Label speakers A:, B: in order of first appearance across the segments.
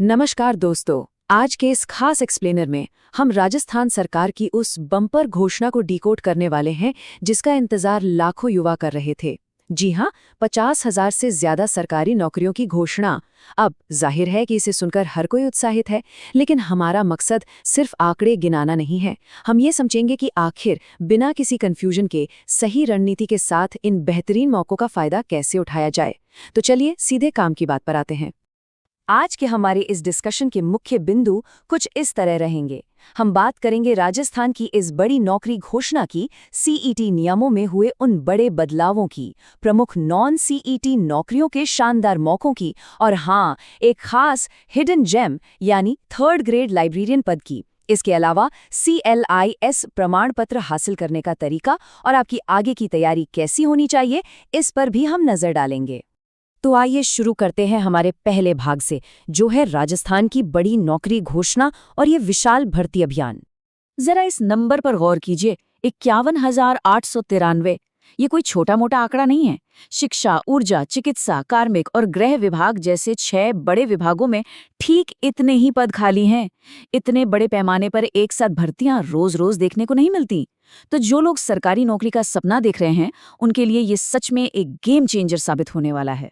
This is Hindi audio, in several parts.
A: नमस्कार दोस्तों। आज के इस खास एक्सप्लेनर में हम राजस्थान सरकार की उस बम्पर घोषणा को डिकोड करने वाले हैं जिसका इंतजार लाखों युवा कर रहे थे। जी हाँ, 50,000 से ज्यादा सरकारी नौकरियों की घोषणा। अब जाहिर है कि इसे सुनकर हर कोई उत्साहित है, लेकिन हमारा मकसद सिर्फ आंकड़े गिनाना नहीं है। हम ये समझेंगे कि आखिर बिना किसी कंफ्यूजन के सही रणनीति के साथ इन बेहतरीन मौकों का फायदा कैसे उठाया जाए। तो चलिए सीधे काम की बात पर आते हैं। आज के हमारे इस डिस्कशन के मुख्य बिंदु कुछ इस तरह रहेंगे। हम बात करेंगे राजस्थान की इस बड़ी नौकरी घोषणा की, सीईटी नियमों में हुए उन बड़े बदलावों की, प्रमुख नॉन सीईटी नौकरियों के शानदार मौकों की, और हाँ, एक खास हिडन जेम यानी थर्ड ग्रेड लाइब्रेरियन पद की। इसके अलावा CLIS प्रमाण पत्र हासिल करने का तरीका और आपकी आगे की तैयारी कैसी होनी चाहिए, इस पर भी हम नजर डालेंगे। तो आइए शुरू करते हैं हमारे पहले भाग से, जो है राजस्थान की बड़ी नौकरी घोषणा और ये विशाल भर्ती अभियान। जरा इस नंबर पर गौर कीजिए, 51,893। ये कोई छोटा मोटा आंकड़ा नहीं है। शिक्षा, ऊर्जा, चिकित्सा, कार्मिक और गृह विभाग जैसे 6 बड़े विभागों में ठीक इतने ही पद खाली हैं। इतने बड़े पैमाने पर एक साथ भर्तियां रोज रोज देखने को नहीं मिलती। तो जो लोग सरकारी नौकरी का सपना देख रहे हैं, उनके लिए ये सच में एक गेम चेंजर साबित होने वाला है।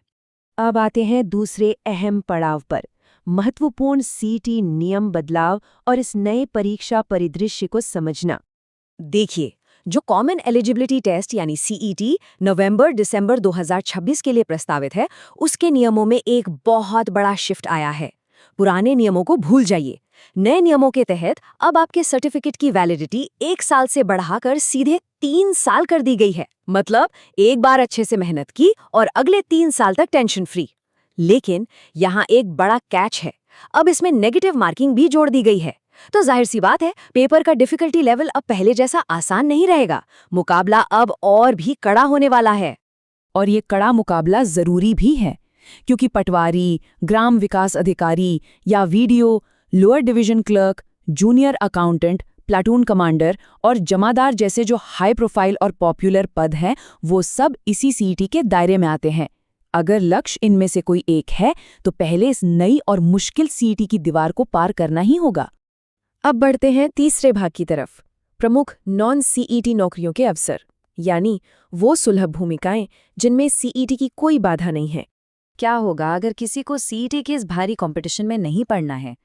A: अब आते हैं दूसरे अहम पड़ाव पर, महत्वपूर्ण सीईटी नियम बदलाव और इस नए परीक्षा परिदृश्य को समझना। देखिए, जो कॉमन एलिजिबिलिटी टेस्ट यानी सीईटी नवंबर-दिसंबर 2026 के लिए प्रस्तावित है, उसके नियमों में एक बहुत बड़ा शिफ्ट आया है। पुराने नियमों को भूल जाइए। नए नियमों के तहत अब आपके सर्टिफिकेट की वैलिडिटी 1 साल से बढ़ाकर सीधे 3 साल कर दी गई है। मतलब एक बार अच्छे से मेहनत की और अगले 3 साल तक टेंशन फ्री। लेकिन यहाँ एक बड़ा कैच है। अब इसमें नेगेटिव मार्किंग भी जोड़ दी गई है। तो जाहिर सी बात है, पेपर का डिफिकल्टी लेवल अब पहले जैसा आसान नहीं रहेगा। मुकाबला अब और भी कड़ा होने वाला है। और ये कड़ा मुकाबला जरूरी भी है, क्योंकि पटवारी, ग्राम विकास अधिकारी या video, lower division clerk, junior accountant, platoon commander और जमादार जैसे जो हाई प्रोफाइल और पॉपुलर पद हैं, वो सब इसी सीईटी के दायरे में आते हैं। अगर लक्ष्य इनमें से कोई एक है, तो पहले इस नई और मुश्किल सीईटी की दीवार को पार करना ही होगा। अब बढ़ते हैं तीसरे भाग की तरफ, प्रमुख नॉन सीईटी नौकरियों के अवसर, यानी वो सुलभ भूमिकाएं जिनमें सीईटी की कोई बाधा नहीं है। क्या होगा अगर किसी को सीईटी के इस भारी कंपटीशन में नहीं पढ़ना है?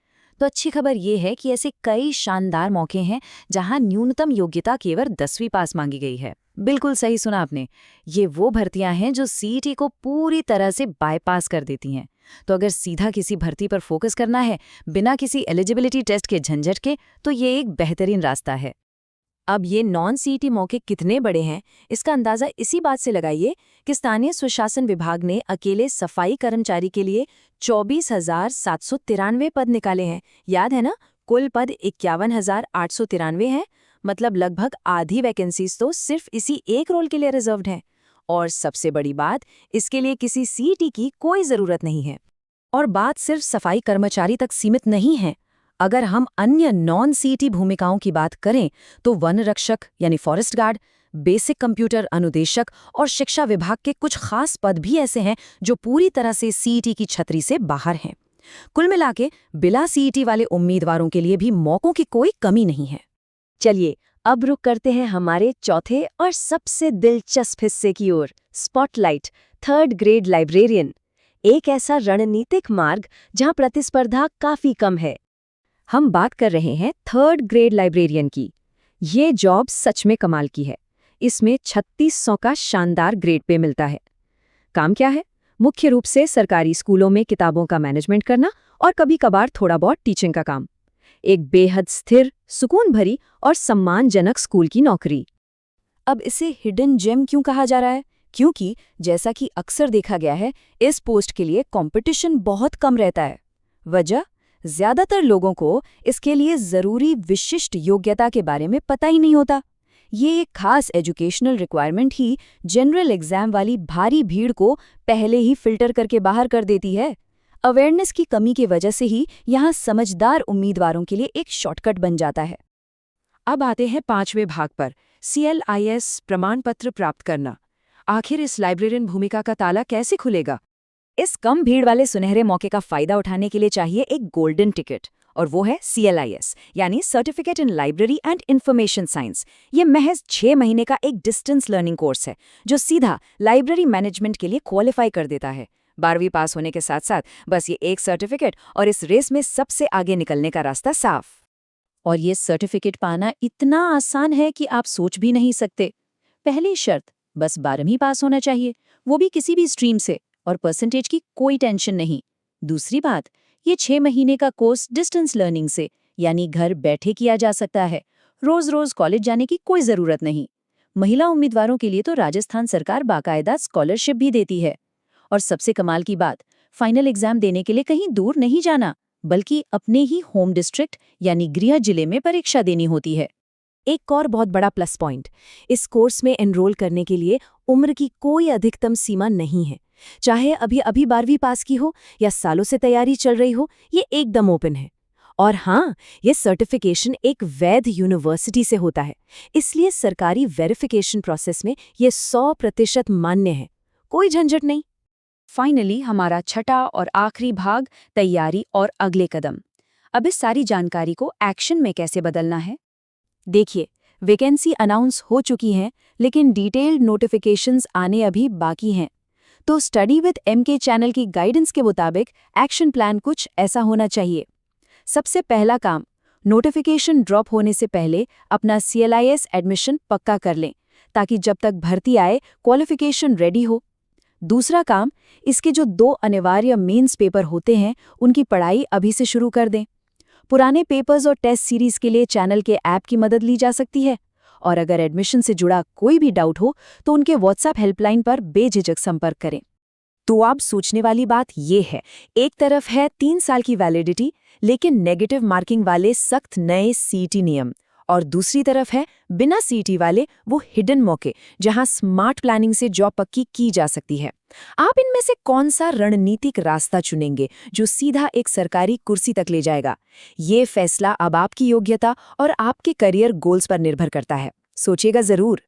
A: तो अच्छी खबर ये है कि ऐसे कई शानदार मौके हैं जहां न्यूनतम योग्यता केवल 10वीं पास मांगी गई है। बिल्कुल सही सुना आपने। ये वो भर्तियां हैं जो सीईटी को पूरी तरह से बाईपास कर देती हैं। तो अगर सीधा किसी भर्ती पर फोकस करना है बिना किसी एलिजिबिलिटी टेस्ट के झंझट के, तो ये एक बेहतरीन रास्ता है। अब ये नॉन सीईटी मौके कितने बड़े हैं, इसका अंदाजा इसी बात से लगाइए कि स्थानीय स्वशासन विभाग ने अकेले सफाई कर्मचारी के लिए 24,793 पद निकाले हैं। याद है ना? कुल पद 51,893 हैं। मतलब लगभग आधी वैकेंसीज तो सिर्फ इसी एक रोल के लिए रिजर्व्ड हैं। और सबसे बड़ी बात, इसके लिए किसी सीईटी की कोई जरूरत नहीं है। और बात सिर्फ सफाई कर्मचारी तक सीमित नहीं है। अगर हम अन्य नॉन सीईटी भूमिकाओं की बात करें, तो वन रक्षक यानी फॉरेस्ट गार्ड, बेसिक कंप्यूटर अनुदेशक और शिक्षा विभाग के कुछ खास पद भी ऐसे हैं जो पूरी तरह से सीईटी की छतरी से बाहर हैं। कुल मिलाके बिना सीईटी वाले उम्मीदवारों के लिए भी मौकों की कोई कमी नहीं है। चलिए अब रुक करते हैं हमारे चौथे और सबसे दिलचस्प हिस्से की ओर, स्पॉटलाइट, थर्ड ग्रेड लाइब्रेरियन। एक ऐसा रणनीतिक मार्ग जहां प्रतिस्पर्धा काफी कम है। हम बात कर रहे हैं थर्ड ग्रेड लाइब्रेरियन की। ये जॉब सच में कमाल की है। इसमें 3600 का शानदार ग्रेड पे मिलता है। काम क्या है? मुख्य रूप से सरकारी स्कूलों में किताबों का मैनेजमेंट करना और कभी कभार थोड़ा बहुत टीचिंग का काम। एक बेहद स्थिर, सुकून भरी और सम्मानजनक स्कूल की नौकरी। अब इसे हिडन जेम क्यों कहा जा रहा है? क्योंकि जैसा कि अक्सर देखा गया है, इस पोस्ट के लिए कंपटीशन बहुत कम रहता है। वजह? ज्यादातर लोगों को इसके लिए जरूरी विशिष्ट योग्यता के बारे में पता ही नहीं होता। ये एक खास एजुकेशनल रिक्वायरमेंट ही जनरल एग्जाम वाली भारी भीड़ को पहले ही फिल्टर करके बाहर कर देती है। अवेयरनेस की कमी की वजह से ही यहाँ समझदार उम्मीदवारों के लिए एक शॉर्टकट बन जाता है। अब आते हैं 5वें भाग पर, CLIS प्रमाण पत्र प्राप्त करना। आखिर इस लाइब्रेरियन भूमिका का ताला कैसे खुलेगा? इस कम भीड़ वाले सुनहरे मौके का फायदा उठाने के लिए चाहिए एक गोल्डन टिकट, और वो है CLIS यानी certificate in library and information science. ये महज 6 महीने का एक डिस्टेंस लर्निंग कोर्स है जो सीधा लाइब्रेरी मैनेजमेंट के लिए क्वालिफाई कर देता है। 12वीं पास होने के साथ साथ बस ये एक सर्टिफिकेट और इस रेस में सबसे आगे निकलने का रास्ता साफ। और ये सर्टिफिकेट पाना इतना आसान है कि आप सोच भी नहीं सकते। पहली शर्त, बस 12वीं पास होना चाहिए, वो भी किसी भी स्ट्रीम से, और परसेंटेज की कोई टेंशन नहीं। दूसरी बात, ये 6 महीने का कोर्स डिस्टेंस लर्निंग से यानी घर बैठे किया जा सकता है। रोज रोज कॉलेज जाने की कोई जरूरत नहीं। महिला उम्मीदवारों के लिए तो राजस्थान सरकार बाकायदा स्कॉलरशिप भी देती है। और सबसे कमाल की बात, फाइनल एग्जाम देने के लिए कहीं दूर नहीं जाना, बल्कि अपने ही होम डिस्ट्रिक्ट यानी गृह जिले में परीक्षा देनी होती है। एक और बहुत बड़ा प्लस पॉइंट, इस कोर्स में एनरोल करने के लिए उम्र की कोई अधिकतम सीमा नहीं है। चाहे अभी 12वीं पास की हो या सालों से तैयारी चल रही हो, ये एकदम ओपन है। और हाँ, ये सर्टिफिकेशन एक वैध यूनिवर्सिटी से होता है, इसलिए सरकारी वेरिफिकेशन प्रोसेस में ये 100% मान्य है। कोई झंझट नहीं। फाइनली हमारा छठा और आखिरी भाग, तैयारी और अगले कदम। अब इस सारी जानकारी को एक्शन में कैसे बदलना है? देखिए, वैकेंसी अनाउंस हो चुकी हैं, लेकिन डिटेल्ड नोटिफिकेशंस आने अभी बाकी हैं। तो स्टडी विद MK चैनल की गाइडेंस के मुताबिक एक्शन प्लान कुछ ऐसा होना चाहिए। सबसे पहला काम, नोटिफिकेशन ड्रॉप होने से पहले अपना CLIS एडमिशन पक्का कर लें, ताकि जब तक भर्ती आए क्वालिफिकेशन रेडी हो। दूसरा काम, इसके जो 2 अनिवार्य मेंस पेपर होते हैं, उनकी पढ़ाई अभी से शुरू कर दें। पुराने पेपर्स और टेस्ट सीरीज के लिए चैनल के ऐप की मदद ली जा सकती है। और अगर एडमिशन से जुड़ा कोई भी डाउट हो तो उनके WhatsApp हेल्पलाइन पर बेझिझक संपर्क करें। तो अब सोचने वाली बात ये है, एक तरफ है 3 साल की वैलिडिटी लेकिन नेगेटिव मार्किंग वाले सख्त नए CET नियम, और दूसरी तरफ है बिना CET वाले वो हिडन मौके जहां स्मार्ट प्लानिंग से जॉब पक्की की जा सकती है। आप इनमें से कौन सा रणनीतिक रास्ता चुनेंगे जो सीधा एक सरकारी कुर्सी तक ले जाएगा? ये फैसला अब आपकी योग्यता और आपके करियर गोल्स पर निर्भर करता है। सोचिएगा जरूर।